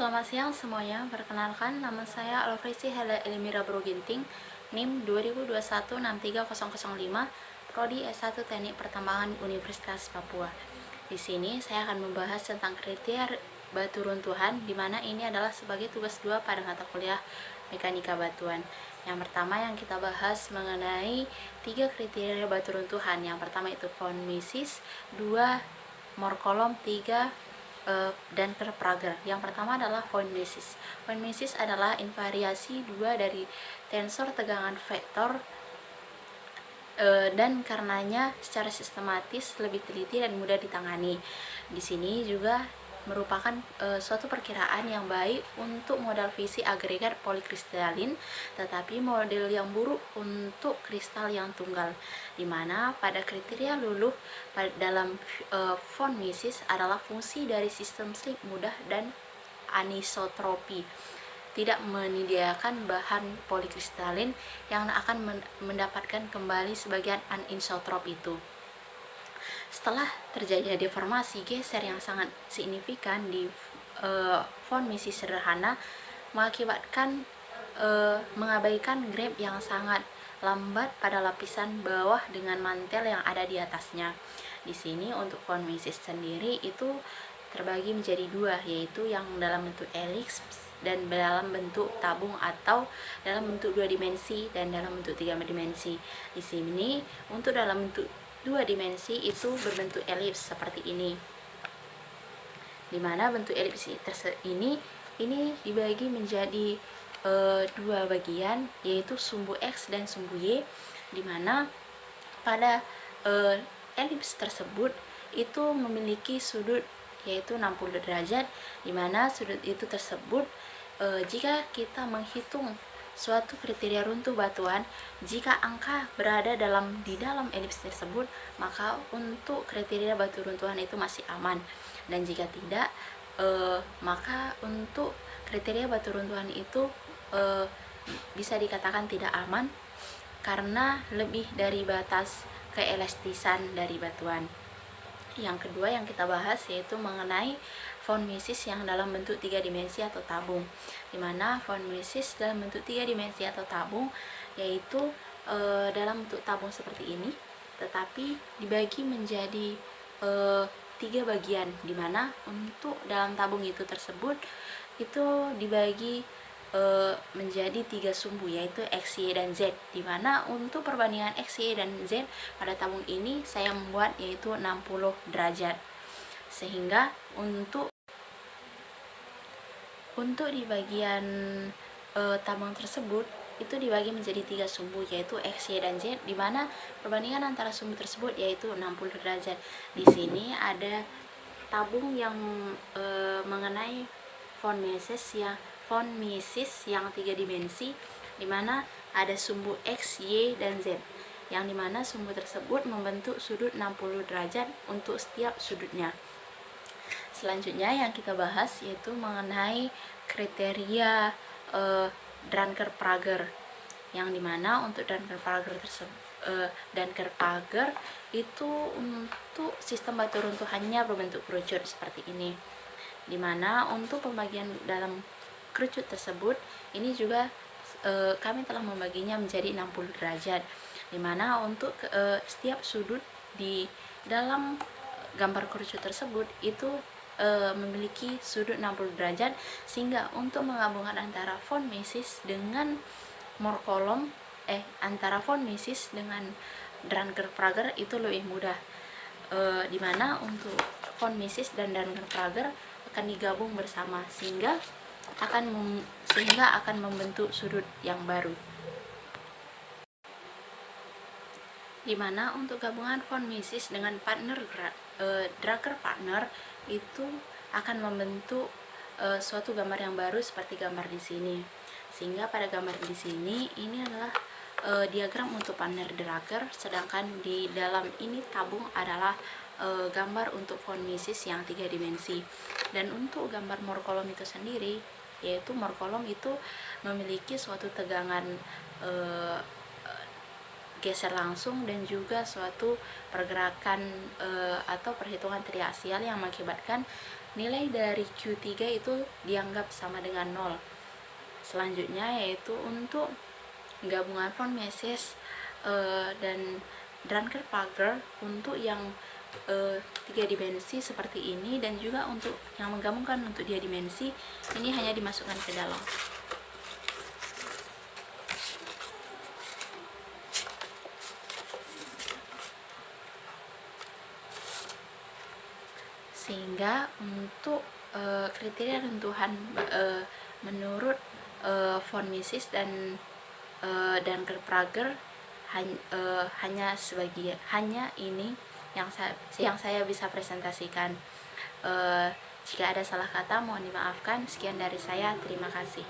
selamat siang semuanya. Perkenalkan, nama saya Alfrisi Hela Elmira Broginting, NIM 2021-63005, Prodi S1 Teknik Pertambangan Universitas Papua. Di sini saya akan membahas tentang kriteria batu runtuhan, di mana ini adalah sebagai tugas 2 pada mata kuliah Mekanika Batuan. Yang pertama yang kita bahas mengenai 3 kriteria batu runtuhan. Yang pertama itu von Mises, 2 morkolom, 3 dan Prager. Yang pertama adalah von Mises. Von Mises adalah invariasi 2 dari tensor tegangan vektor dan karenanya secara sistematis lebih teliti dan mudah ditangani. Di sini juga merupakan suatu perkiraan yang baik untuk modal fisi agregat polikristalin, tetapi model yang buruk untuk kristal yang tunggal, di mana pada kriteria luluh dalam von Mises adalah fungsi dari sistem slip mudah dan anisotropi, tidak menyediakan bahan polikristalin yang akan mendapatkan kembali sebagian anisotrop itu. Setelah terjadi deformasi geser yang sangat signifikan di von Mises sederhana, mengakibatkan mengabaikan grab yang sangat lambat pada lapisan bawah dengan mantel yang ada di atasnya. Di sini untuk von Mises sendiri itu terbagi menjadi 2, yaitu yang dalam bentuk elips dan dalam bentuk tabung atau dalam bentuk 2 dimensi dan dalam bentuk 3 dimensi. Di sini untuk dalam bentuk 2 dimensi itu berbentuk elips seperti ini, dimana bentuk elips ini dibagi menjadi 2 bagian, yaitu sumbu X dan sumbu Y, dimana pada elips tersebut itu memiliki sudut yaitu 60 derajat, dimana sudut itu tersebut jika kita menghitung suatu kriteria runtuh batuan, jika angka berada di dalam elips tersebut, maka untuk kriteria batu runtuhan itu masih aman, dan jika tidak, maka untuk kriteria batu runtuhan itu bisa dikatakan tidak aman karena lebih dari batas keelastisan dari batuan. Yang kedua yang kita bahas yaitu mengenai von Mises yang dalam bentuk 3 dimensi atau tabung, dimana von Mises dalam bentuk 3 dimensi atau tabung yaitu dalam bentuk tabung seperti ini, tetapi dibagi menjadi 3 bagian, dimana untuk dalam tabung itu tersebut itu dibagi menjadi 3 sumbu, yaitu X, Y, dan Z, dimana untuk perbandingan X, Y, dan Z pada tabung ini saya membuat yaitu 60 derajat, sehingga untuk di bagian tabung tersebut itu dibagi menjadi 3 sumbu, yaitu X, Y, dan Z, dimana perbandingan antara sumbu tersebut yaitu 60 derajat. Di sini ada tabung yang mengenai von Mises yang 3 dimensi, dimana ada sumbu X, Y, dan Z, yang dimana sumbu tersebut membentuk sudut 60 derajat untuk setiap sudutnya. Selanjutnya yang kita bahas yaitu mengenai kriteria Duncker-Prager, yang dimana untuk Duncker-Prager itu untuk sistem batu runtuhannya berbentuk kerucut seperti ini, dimana untuk pembagian dalam kerucut tersebut ini juga kami telah membaginya menjadi 60 derajat, dimana untuk setiap sudut di dalam gambar kerucut tersebut itu memiliki sudut 60 derajat, sehingga untuk menggabungkan antara von Mises dengan morkolom antara von Mises dengan Duncker-Prager itu lebih mudah, dimana untuk von Mises dan Duncker-Prager akan digabung bersama sehingga akan membentuk sudut yang baru, dimana untuk gabungan von Mises dengan partner Duncker partner itu akan membentuk suatu gambar yang baru seperti gambar di sini. Sehingga pada gambar di sini ini adalah diagram untuk partner Duncker, sedangkan di dalam ini tabung adalah gambar untuk von Mises yang 3 dimensi. Dan untuk gambar morkolom itu sendiri, yaitu morkolom itu memiliki suatu tegangan geser langsung dan juga suatu pergerakan atau perhitungan triaksial yang mengakibatkan nilai dari Q3 itu dianggap sama dengan 0. Selanjutnya yaitu untuk gabungan von Mises dan Duncker-Parker untuk yang 3 dimensi seperti ini, dan juga untuk yang menggabungkan untuk 2 dimensi ini hanya dimasukkan ke dalam. Sehingga untuk kriteria runtuhan menurut von Mises dan Duncker-Parker hanya sebagian, hanya ini yang saya bisa presentasikan. Jika ada salah kata mohon dimaafkan. Sekian dari saya, terima kasih.